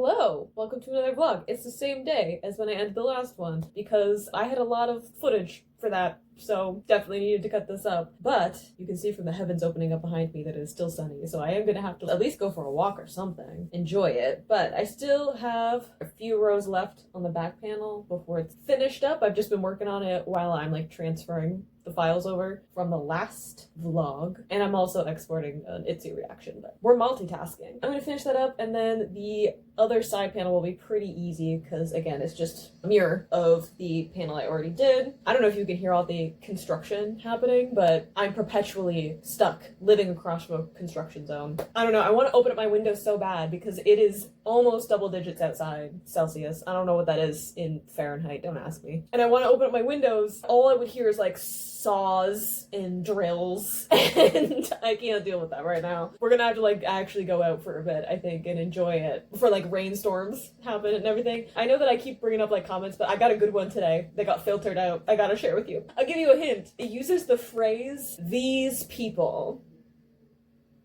Hello! Welcome to another vlog. It's the same day as when I ended the last one because I had a lot of footage for that, so definitely needed to cut this up. But you can see from the heavens opening up behind me that it is still sunny, so I am gonna have to at least go for a walk or something. Enjoy it. But I still have a few rows left on the back panel before it's finished up. I've just been working on it while I'm like transferring the files over from the last vlog, and I'm also exporting an Etsy reaction, but we're multitasking. I'm gonna finish that up, and then the other side panel will be pretty easy because again, it's just a mirror of the panel I already did. I don't know if you can hear all the construction happening, but I'm perpetually stuck living across from a construction zone. I don't know, I want to open up my window so bad because it is almost double digits outside Celsius. I don't know what that is in Fahrenheit, don't ask me. And I want to open up my windows. All I would hear is like saws and drills, and I can't deal with that right now. We're gonna have to like actually go out for a bit, I think, and enjoy it before like rainstorms happen and everything. I know that I keep bringing up like comments, but I got a good one today that got filtered out. I gotta share with you. I'll give you a hint. It uses the phrase, "these people."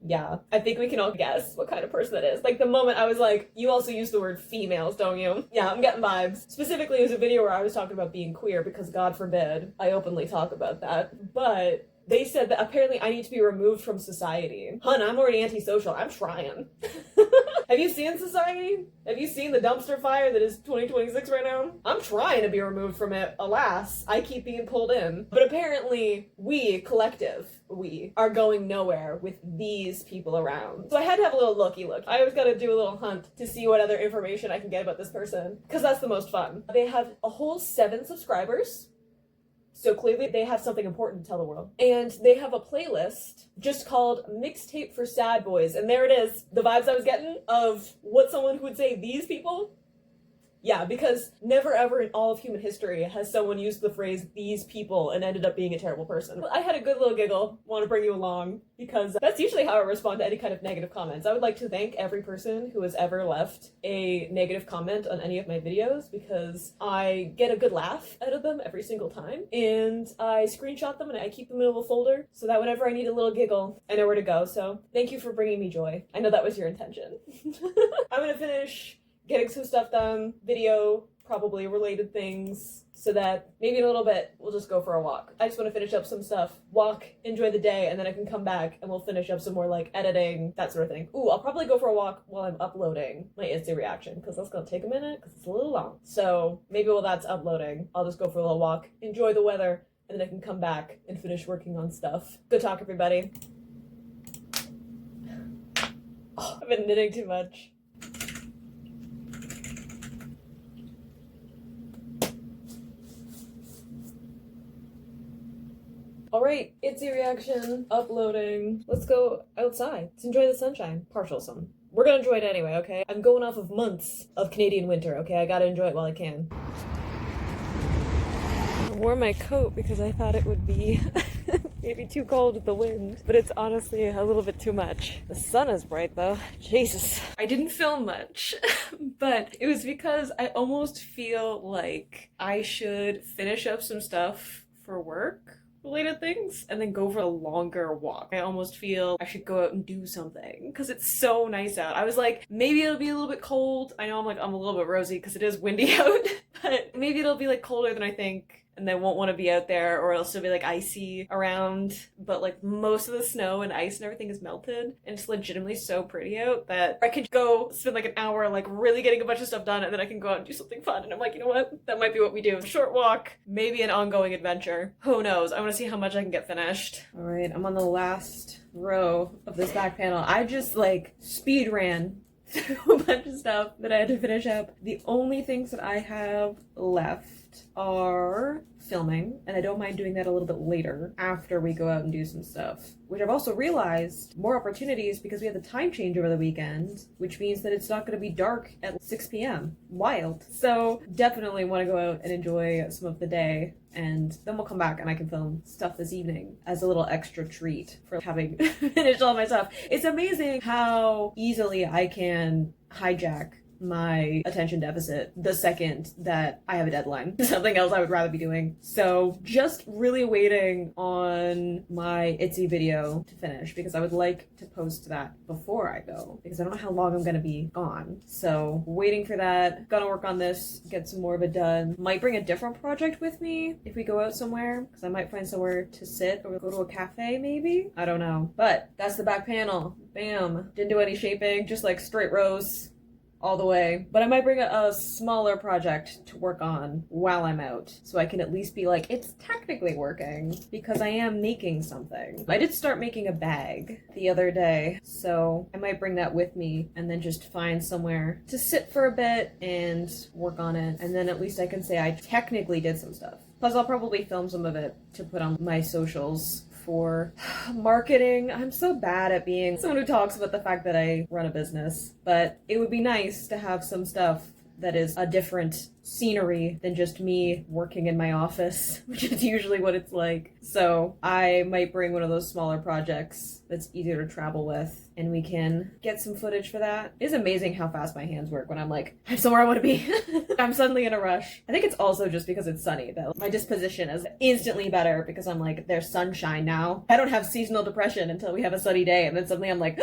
Yeah, I think we can all guess what kind of person that is. Like the moment I was like, you also use the word females, don't you? Yeah, I'm getting vibes. Specifically, it was a video where I was talking about being queer because God forbid I openly talk about that. But they said that apparently I need to be removed from society. Hun, I'm already antisocial. I'm trying. Have you seen society? Have you seen the dumpster fire that is 2026 right now? I'm trying to be removed from it. Alas, I keep being pulled in. But apparently we, collective, we are going nowhere with these people around. So I had to have a little looky look. I always gotta do a little hunt to see what other information I can get about this person, because that's the most fun. They have a whole 7 subscribers. So clearly they have something important to tell the world. And they have a playlist just called Mixtape for Sad Boys. And there it is. The vibes I was getting of what someone who would say these people. Yeah, because never ever in all of human history has someone used the phrase "these people" and ended up being a terrible person. I had a good little giggle, want to bring you along, because that's usually how I respond to any kind of negative comments. I would like to thank every person who has ever left a negative comment on any of my videos, because I get a good laugh out of them every single time, and I screenshot them and I keep them in a little folder so that whenever I need a little giggle, I know where to go. So thank you for bringing me joy. I know that was your intention. I'm gonna finish getting some stuff done, video, probably related things, so that maybe in a little bit we'll just go for a walk. I just want to finish up some stuff, walk, enjoy the day, and then I can come back and we'll finish up some more like editing, that sort of thing. Ooh, I'll probably go for a walk while I'm uploading my Etsy reaction, because that's gonna take a minute because it's a little long. So maybe while that's uploading, I'll just go for a little walk, enjoy the weather, and then I can come back and finish working on stuff. Good talk, everybody. Oh, I've been knitting too much. Alright, Etsy reaction, uploading. Let's go outside. Let's enjoy the sunshine. Partial sun. We're gonna enjoy it anyway, okay? I'm going off of months of Canadian winter, okay? I gotta enjoy it while I can. I wore my coat because I thought it would be maybe too cold with the wind, but it's honestly a little bit too much. The sun is bright though. Jesus. I didn't film much, but it was because I almost feel like I should finish up some stuff for work related things and then go for a longer walk. I almost feel I should go out and do something because it's so nice out. I was like, maybe it'll be a little bit cold. I know I'm a little bit rosy because it is windy out, but maybe it'll be like colder than I think, and I won't want to be out there, or it'll still be like icy around, but like most of the snow and ice and everything is melted, and it's legitimately so pretty out that I could go spend like an hour like really getting a bunch of stuff done, and then I can go out and do something fun. And I'm like, you know what? That might be what we do. Short walk, maybe an ongoing adventure. Who knows? I want to see how much I can get finished. All right, I'm on the last row of this back panel. I just like speed ran through a bunch of stuff that I had to finish up. The only things that I have left are filming, and I don't mind doing that a little bit later after we go out and do some stuff, which I've also realized more opportunities because we had the time change over the weekend, which means that it's not going to be dark at 6 p.m. Wild. So definitely want to go out and enjoy some of the day, and then we'll come back and I can film stuff this evening as a little extra treat for having finished all my stuff. It's amazing how easily I can hijack my attention deficit the second that I have a deadline. Something else I would rather be doing. So just really waiting on my Etsy video to finish because I would like to post that before I go because I don't know how long I'm gonna be gone. So waiting for that. Gonna work on this, get some more of it done. Might bring a different project with me if we go out somewhere because I might find somewhere to sit or go to a cafe maybe. I don't know. But that's the back panel. Bam. Didn't do any shaping, just like straight rows all the way. But I might bring a smaller project to work on while I'm out so I can at least be like, it's technically working because I am making something. I did start making a bag the other day, so I might bring that with me and then just find somewhere to sit for a bit and work on it. And then at least I can say I technically did some stuff. Plus I'll probably film some of it to put on my socials for marketing. I'm so bad at being someone who talks about the fact that I run a business, but it would be nice to have some stuff that is a different scenery than just me working in my office, which is usually what it's like. So I might bring one of those smaller projects that's easier to travel with, and we can get some footage for that. It's amazing how fast my hands work when I'm like, I'm somewhere I want to be. I'm suddenly in a rush. I think it's also just because it's sunny, though. My disposition is instantly better because I'm like, there's sunshine now. I don't have seasonal depression until we have a sunny day, and then suddenly I'm like,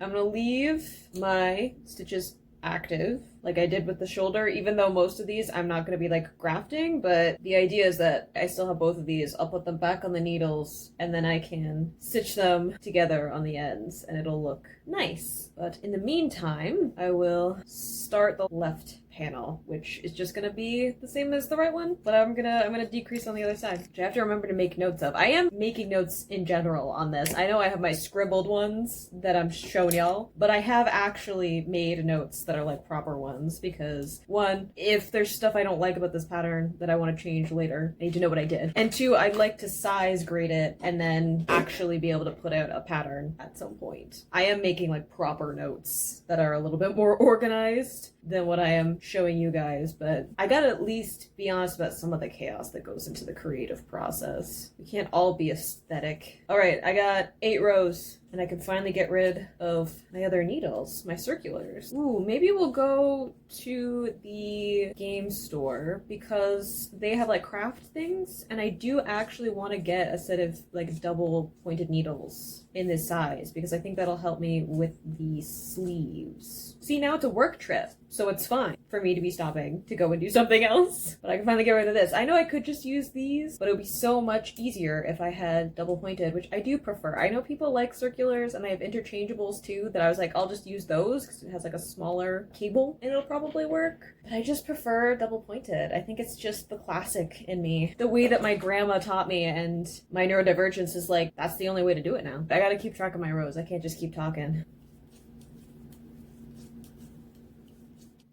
I'm gonna leave my stitches active like I did with the shoulder, even though most of these I'm not going to be like grafting, but the idea is that I still have both of these. I'll put them back on the needles and then I can stitch them together on the ends and it'll look nice. But in the meantime, I will start the left panel, which is just gonna be the same as the right one, but I'm gonna decrease on the other side, which I have to remember to make notes of. I am making notes in general on this. I know I have my scribbled ones that I'm showing y'all, but I have actually made notes that are like proper ones because one, if there's stuff I don't like about this pattern that I want to change later, I need to know what I did. And two, I'd like to size grade it and then actually be able to put out a pattern at some point. I am making like proper notes that are a little bit more organized than what I am showing you guys, but I gotta at least be honest about some of the chaos that goes into the creative process. We can't all be aesthetic. All right, I got 8 rows and I can finally get rid of my other needles, my circulars. Ooh, maybe we'll go to the game store because they have like craft things and I do actually want to get a set of like double pointed needles in this size because I think that'll help me with the sleeves. See, now it's a work trip, so it's fine for me to be stopping to go and do something else, but I can finally get rid of this. I know I could just use these, but it would be so much easier if I had double pointed, which I do prefer. I know people like circulars and I have interchangeables too that I was like, I'll just use those because it has like a smaller cable and it'll probably work, but I just prefer double pointed. I think it's just the classic in me. The way that my grandma taught me and my neurodivergence is like, that's the only way to do it now. I gotta keep track of my rows. I can't just keep talking.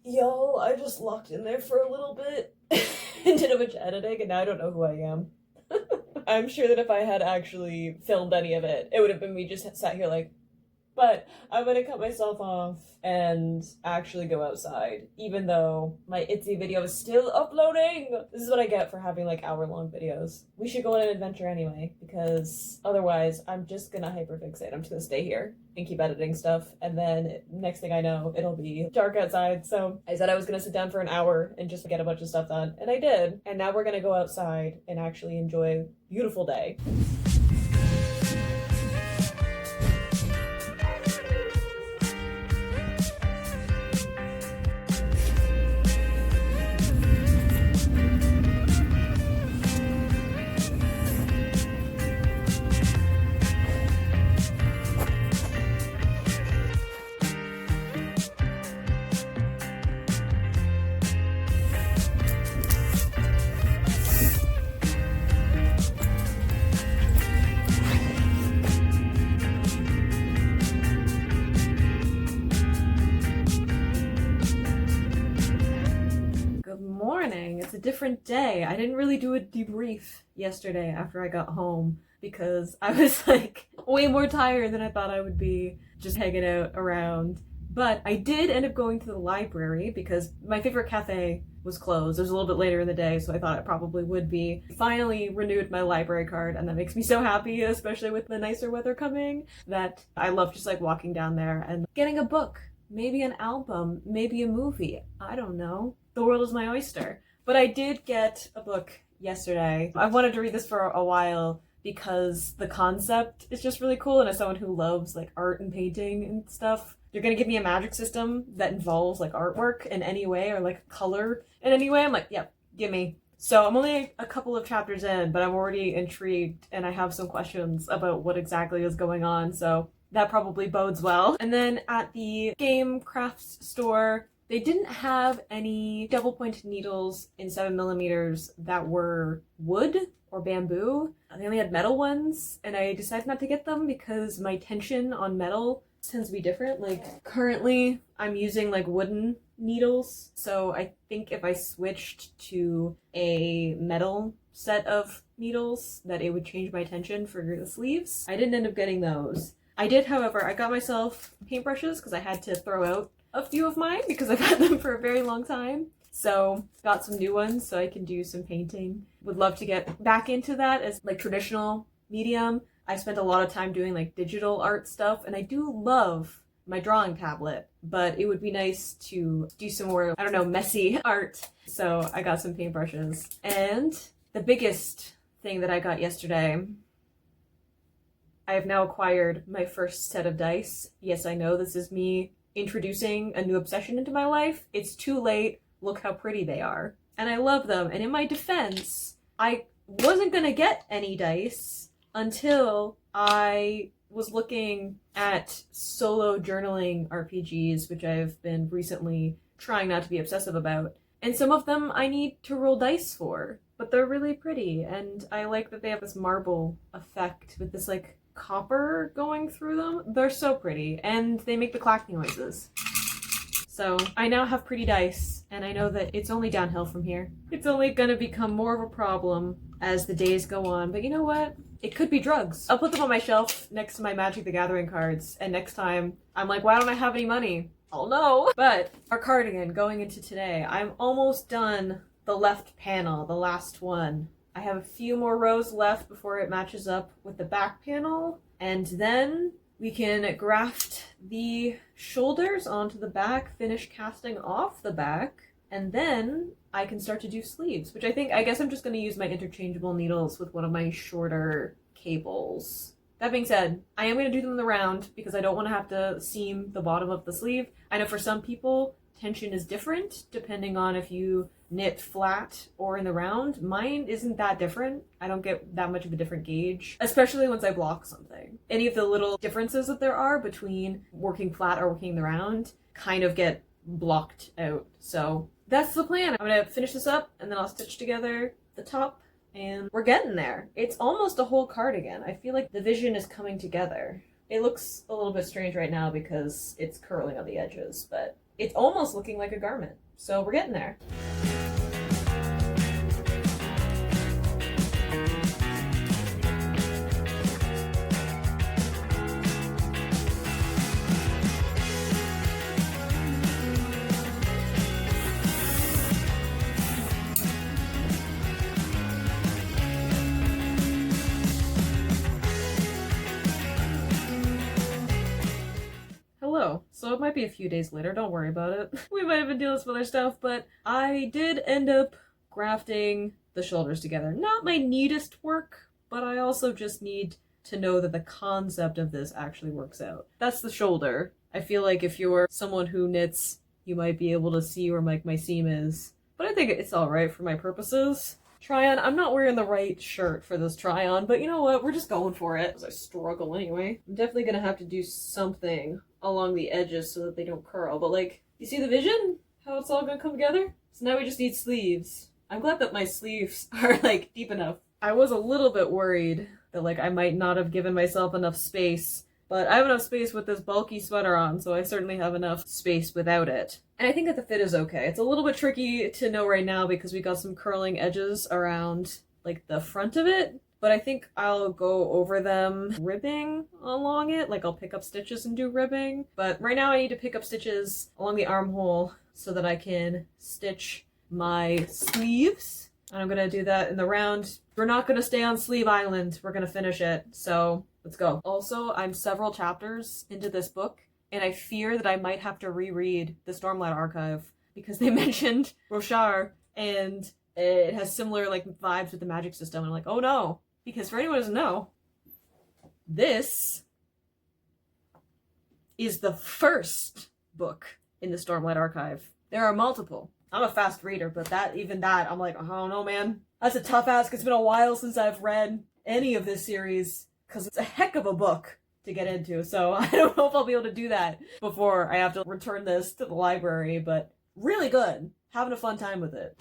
Y'all, I just locked in there for a little bit and did a bunch of editing and now I don't know who I am. I'm sure that if I had actually filmed any of it, it would have been me just sat here like, but I'm gonna cut myself off and actually go outside, even though my Etsy video is still uploading. This is what I get for having like hour-long videos. We should go on an adventure anyway, because otherwise I'm just gonna hyperfixate. I'm just gonna stay here and keep editing stuff, and then next thing I know, it'll be dark outside. So I said I was gonna sit down for an hour and just get a bunch of stuff done, and I did. And now we're gonna go outside and actually enjoy a beautiful day. It's a different day. I didn't really do a debrief yesterday after I got home because I was like way more tired than I thought I would be just hanging out around. But I did end up going to the library because my favorite cafe was closed. It was a little bit later in the day, so I thought it probably would be. Finally renewed my library card, and that makes me so happy, especially with the nicer weather coming, that I love just like walking down there and getting a book maybe an album, maybe a movie. I don't know. The world is my oyster. But I did get a book yesterday. I wanted to read this for a while because the concept is just really cool, and as someone who loves like art and painting and stuff, you're gonna give me a magic system that involves like artwork in any way or like color in any way. I'm like, yep, give me. So I'm only a couple of chapters in, but I'm already intrigued and I have some questions about what exactly is going on, so that probably bodes well. And then at the game crafts store, they didn't have any double pointed needles in 7mm that were wood or bamboo. They only had metal ones, and I decided not to get them because my tension on metal tends to be different. Like currently I'm using like wooden needles, so I think if I switched to a metal set of needles that it would change my tension for the sleeves. I didn't end up getting those. I did, however, I got myself paintbrushes because I had to throw out a few of mine because I've had them for a very long time. So got some new ones so I can do some painting. Would love to get back into that as like traditional medium. I spent a lot of time doing like digital art stuff, and I do love my drawing tablet, but it would be nice to do some more, I don't know, messy art. So I got some paintbrushes. And the biggest thing that I got yesterday, I have now acquired my first set of dice. Yes, I know this is me introducing a new obsession into my life. It's too late. Look how pretty they are. And I love them. And in my defense, I wasn't gonna get any dice until I was looking at solo journaling RPGs, which I've been recently trying not to be obsessive about. And some of them I need to roll dice for, but they're really pretty. And I like that they have this marble effect with this like copper going through them. They're so pretty, and they make the clacking noises. So I now have pretty dice, and I know that it's only downhill from here. It's only gonna become more of a problem as the days go on, but you know what? It could be drugs. I'll put them on my shelf next to my Magic the Gathering cards, and next time I'm like, why don't I have any money? I'll know. But our cardigan going into today, I'm almost done the left panel, the last one. I have a few more rows left before it matches up with the back panel, and then we can graft the shoulders onto the back, finish casting off the back, and then I can start to do sleeves, which I guess I'm just going to use my interchangeable needles with one of my shorter cables. That being said, I am going to do them in the round because I don't want to have to seam the bottom of the sleeve. I know for some people, tension is different depending on if you knit flat or in the round. Mine isn't that different. I don't get that much of a different gauge, especially once I block something. Any of the little differences that there are between working flat or working the round kind of get blocked out. So that's the plan. I'm gonna finish this up and then I'll stitch together the top, and we're getting there. It's almost a whole cardigan. I feel like the vision is coming together. It looks a little bit strange right now because it's curling on the edges, but it's almost looking like a garment. So we're getting there. Hello. So it might be a few days later, don't worry about it. We might have been dealing with some other stuff, but I did end up grafting the shoulders together. Not my neatest work, but I also just need to know that the concept of this actually works out. That's the shoulder. I feel like if you're someone who knits, you might be able to see where my seam is. But I think it's alright for my purposes. Try-on. I'm not wearing the right shirt for this try-on, but you know what? We're just going for it. As I struggle anyway. I'm definitely gonna have to do something along the edges so that they don't curl. But like, you see the vision? How it's all gonna come together? So now we just need sleeves. I'm glad that my sleeves are like deep enough. I was a little bit worried that like I might not have given myself enough space, but I have enough space with this bulky sweater on, so I certainly have enough space without it. And I think that the fit is okay. It's a little bit tricky to know right now because we got some curling edges around like the front of it, but I think I'll go over them ribbing along it. Like I'll pick up stitches and do ribbing, but right now I need to pick up stitches along the armhole so that I can stitch my sleeves. And I'm gonna do that in the round. We're not gonna stay on Sleeve Island. We're gonna finish it. So let's go. Also, I'm several chapters into this book, and I fear that I might have to reread the Stormlight Archive because they mentioned Roshar and it has similar like vibes with the magic system. And I'm like, oh no, because for anyone who doesn't know, this is the first book in the Stormlight Archive. There are multiple. I'm a fast reader, but even that, I'm like, I don't know, man. That's a tough ask. It's been a while since I've read any of this series because it's a heck of a book to get into. So I don't know if I'll be able to do that before I have to return this to the library, but really good. Having a fun time with it.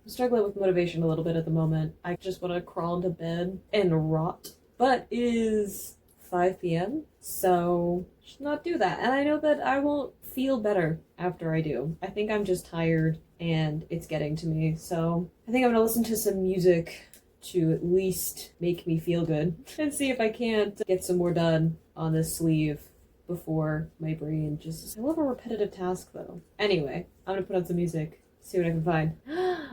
Struggling with motivation a little bit at the moment. I just want to crawl into bed and rot. But it is 5 p.m. so I should not do that. And I know that I won't feel better after I do. I think I'm just tired and it's getting to me. So I think I'm gonna listen to some music to at least make me feel good and see if I can't get some more done on this sleeve before my brain just... I love a repetitive task though. Anyway, I'm gonna put on some music, see what I can find.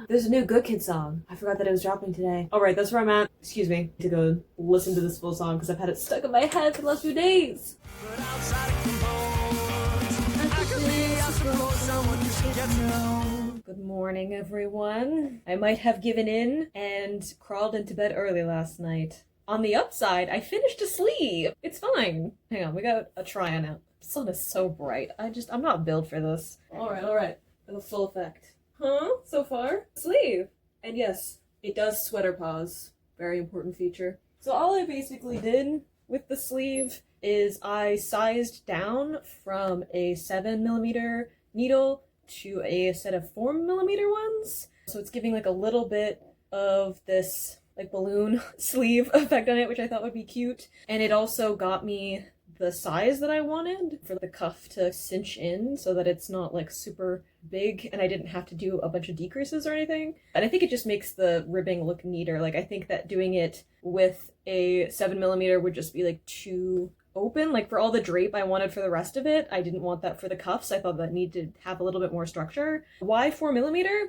There's a new Good Kid song. I forgot that it was dropping today. Alright, that's where I'm at. Excuse me. To go listen to this full song because I've had it stuck in my head for the last few days. Good morning, everyone. I might have given in and crawled into bed early last night. On the upside, I finished a sleeve. It's fine. Hang on, we got a try-on out. The sun is so bright. I'm not built for this. Alright. For the full effect. Huh? So far? Sleeve! And yes, it does sweater paws. Very important feature. So all I basically did with the sleeve is I sized down from a 7mm needle to a set of 4mm ones. So it's giving like a little bit of this like balloon sleeve effect on it, which I thought would be cute. And it also got me the size that I wanted for the cuff to cinch in so that it's not like super big and I didn't have to do a bunch of decreases or anything. And I think it just makes the ribbing look neater. Like I think that doing it with a 7mm would just be like too open. Like for all the drape I wanted for the rest of it, I didn't want that for the cuffs. I thought that needed to have a little bit more structure. Why 4mm?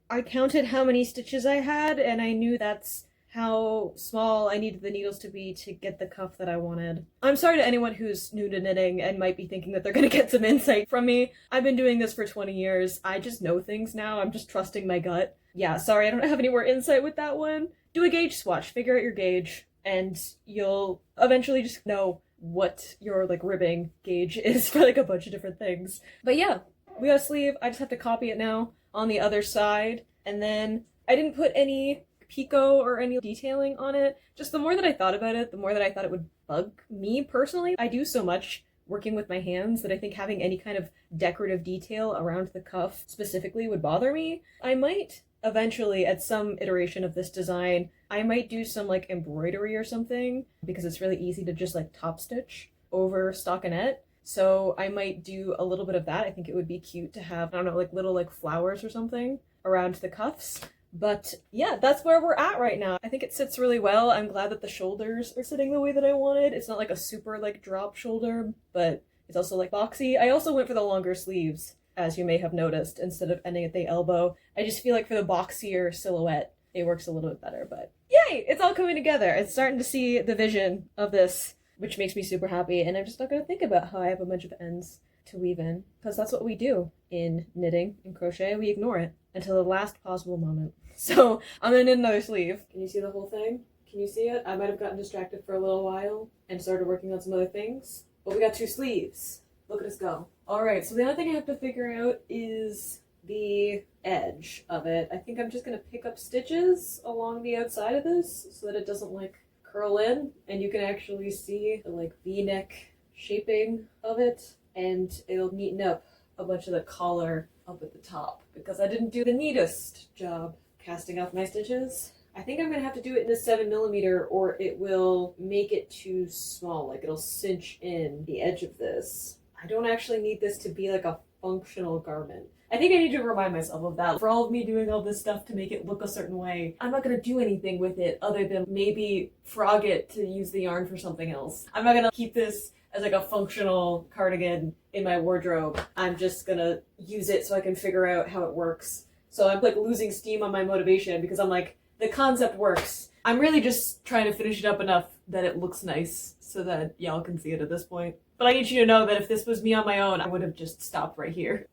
I counted how many stitches I had and I knew that's how small I needed the needles to be to get the cuff that I wanted. I'm sorry to anyone who's new to knitting and might be thinking that they're gonna get some insight from me. I've been doing this for 20 years. I just know things now. I'm just trusting my gut. Yeah, sorry, I don't have any more insight with that one. Do a gauge swatch, figure out your gauge, and you'll eventually just know what your like ribbing gauge is for like a bunch of different things. But yeah, we got a sleeve. I just have to copy it now on the other side. And then I didn't put any picot or any detailing on it. Just the more that I thought about it, the more that I thought it would bug me personally. I do so much working with my hands that I think having any kind of decorative detail around the cuff specifically would bother me. I might eventually, at some iteration of this design, I might do some like embroidery or something because it's really easy to just like top stitch over stockinette. So I might do a little bit of that. I think it would be cute to have, I don't know, like little like flowers or something around the cuffs. But yeah, that's where we're at right now. I think it sits really well. I'm glad that the shoulders are sitting the way that I wanted. It's not like a super like drop shoulder, but it's also like boxy. I also went for the longer sleeves, as you may have noticed, instead of ending at the elbow. I just feel like for the boxier silhouette, it works a little bit better, but yay! It's all coming together. It's starting to see the vision of this, which makes me super happy, and I'm just not gonna think about how I have a bunch of ends to weave in, because that's what we do in knitting and crochet. We ignore it until the last possible moment. So I'm gonna knit another sleeve. Can you see the whole thing? Can you see it? I might have gotten distracted for a little while and started working on some other things, but we got 2 sleeves. Look at us go. All right, so the other thing I have to figure out is the edge of it. I think I'm just gonna pick up stitches along the outside of this so that it doesn't like curl in and you can actually see the like V-neck shaping of it, and it'll neaten up a bunch of the collar up at the top because I didn't do the neatest job casting off my stitches. I think I'm gonna have to do it in a 7mm or it will make it too small, like it'll cinch in the edge of this. I don't actually need this to be like a functional garment. I think I need to remind myself of that. For all of me doing all this stuff to make it look a certain way, I'm not gonna do anything with it other than maybe frog it to use the yarn for something else. I'm not gonna keep this as like a functional cardigan in my wardrobe. I'm just gonna use it so I can figure out how it works. So I'm like losing steam on my motivation because I'm like, the concept works. I'm really just trying to finish it up enough that it looks nice so that y'all can see it at this point. But I need you to know that if this was me on my own, I would have just stopped right here.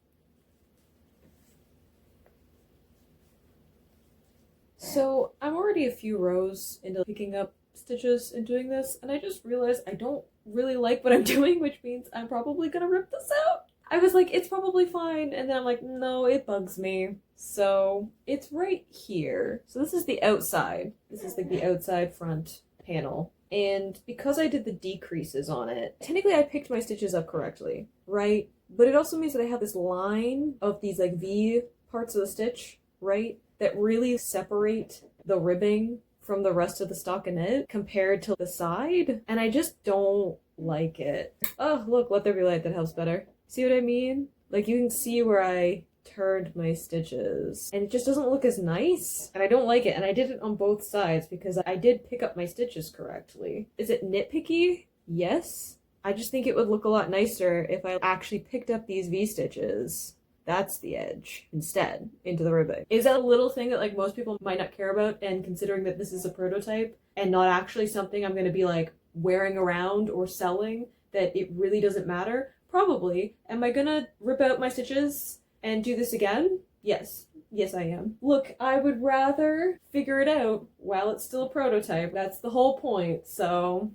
So I'm already a few rows into picking up stitches and doing this, and I just realized I don't really like what I'm doing, which means I'm probably gonna rip this out. I was like, it's probably fine, and then I'm like, no, it bugs me. So it's right here. So this is the outside. This is like the outside front panel. And because I did the decreases on it, technically I picked my stitches up correctly, right? But it also means that I have this line of these like V parts of the stitch, right? That really separate the ribbing from the rest of the stockinette compared to the side. And I just don't like it. Oh, look, let there be light. That helps better. See what I mean? Like you can see where I turned my stitches and it just doesn't look as nice and I don't like it. And I did it on both sides because I did pick up my stitches correctly. Is it nitpicky? Yes. I just think it would look a lot nicer if I actually picked up these V stitches. That's the edge instead into the ribbing. Is that a little thing that like most people might not care about, and considering that this is a prototype and not actually something I'm going to be like wearing around or selling, that it really doesn't matter? Probably. Am I gonna rip out my stitches and do this again? Yes. Yes, I am. Look, I would rather figure it out while it's still a prototype. That's the whole point, so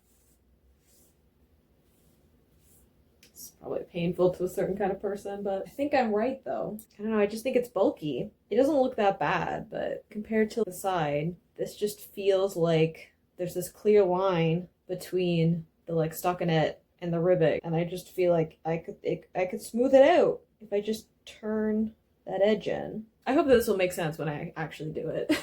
probably painful to a certain kind of person, but I think I'm right though. I don't know, I just think it's bulky. It doesn't look that bad, but compared to the side, this just feels like there's this clear line between the like stockinette and the ribbing, and I just feel like I could smooth it out if I just turn that edge in. I hope that this will make sense when I actually do it.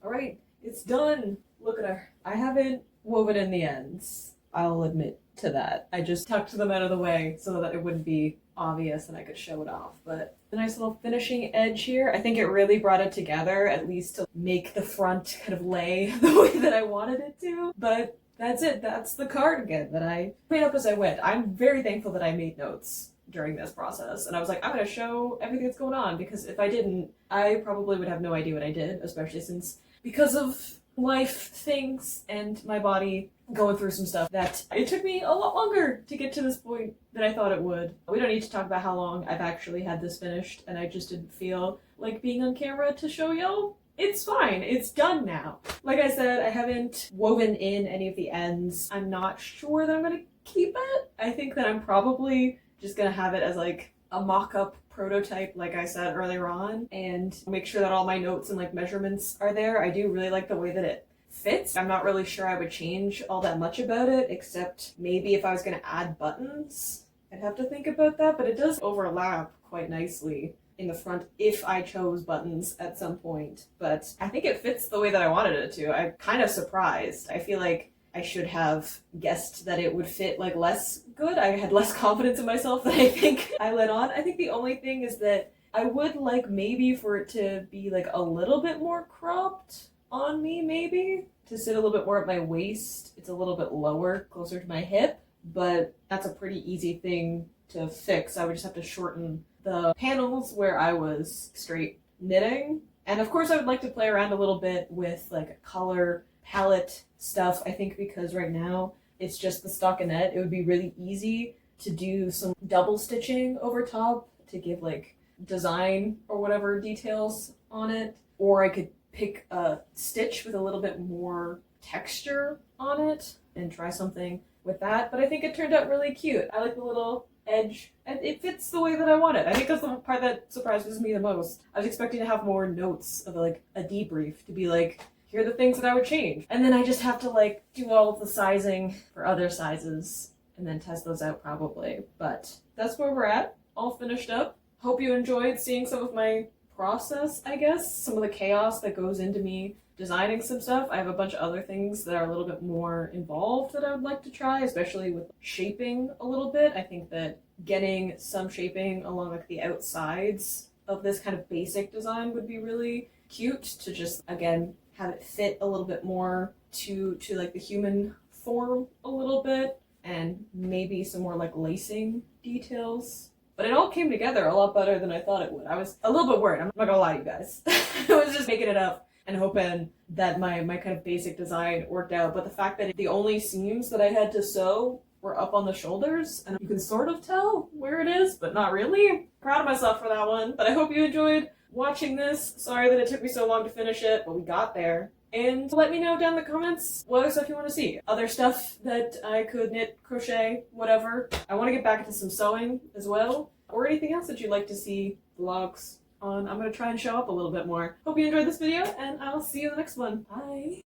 Alright, it's done. Look at her. I haven't woven in the ends. I'll admit to that. I just tucked them out of the way so that it wouldn't be obvious and I could show it off. But the nice little finishing edge here, I think it really brought it together, at least to make the front kind of lay the way that I wanted it to. But that's it. That's the cardigan that I made up as I went. I'm very thankful that I made notes during this process. And I was like, I'm going to show everything that's going on, because if I didn't, I probably would have no idea what I did, especially since because of life things and my body going through some stuff that it took me a lot longer to get to this point than I thought it would. We don't need to talk about how long I've actually had this finished, and I just didn't feel like being on camera to show y'all. It's fine. It's done now. Like I said, I haven't woven in any of the ends. I'm not sure that I'm going to keep it. I think that I'm probably just going to have it as like a mock-up prototype, like I said earlier on, and make sure that all my notes and like measurements are there. I do really like the way that it fits. I'm not really sure I would change all that much about it, except maybe if I was going to add buttons, I'd have to think about that, but it does overlap quite nicely in the front if I chose buttons at some point. But I think it fits the way that I wanted it to. I'm kind of surprised. I feel like I should have guessed that it would fit like less good. I had less confidence in myself than I think I let on. I think the only thing is that I would like maybe for it to be like a little bit more cropped on me, maybe to sit a little bit more at my waist. It's a little bit lower, closer to my hip, but that's a pretty easy thing to fix. I would just have to shorten the panels where I was straight knitting. And of course I would like to play around a little bit with like color palette stuff. I think because right now it's just the stockinette, it would be really easy to do some double stitching over top to give like design or whatever details on it. Or I could pick a stitch with a little bit more texture on it and try something with that. But I think it turned out really cute. I like the little edge and it fits the way that I want it. I think that's the part that surprises me the most. I was expecting to have more notes of like a debrief to be like, here are the things that I would change. And then I just have to like do all of the sizing for other sizes and then test those out probably. But that's where we're at. all finished up. Hope you enjoyed seeing some of my process, I guess, some of the chaos that goes into me designing some stuff. I have a bunch of other things that are a little bit more involved that I would like to try, especially with shaping a little bit. I think that getting some shaping along like the outsides of this kind of basic design would be really cute to just, again, have it fit a little bit more to like the human form a little bit, and maybe some more like lacing details. But it all came together a lot better than I thought it would. I was a little bit worried, I'm not gonna lie to you guys. I was just making it up and hoping that my kind of basic design worked out. But the fact that the only seams that I had to sew were up on the shoulders, and you can sort of tell where it is, but not really. Proud of myself for that one. But I hope you enjoyed watching this. Sorry that it took me so long to finish it, but we got there. And let me know down in the comments what other stuff you want to see. Other stuff that I could knit, crochet, whatever. I want to get back into some sewing as well. Or anything else that you'd like to see vlogs on. I'm going to try and show up a little bit more. Hope you enjoyed this video, and I'll see you in the next one. Bye!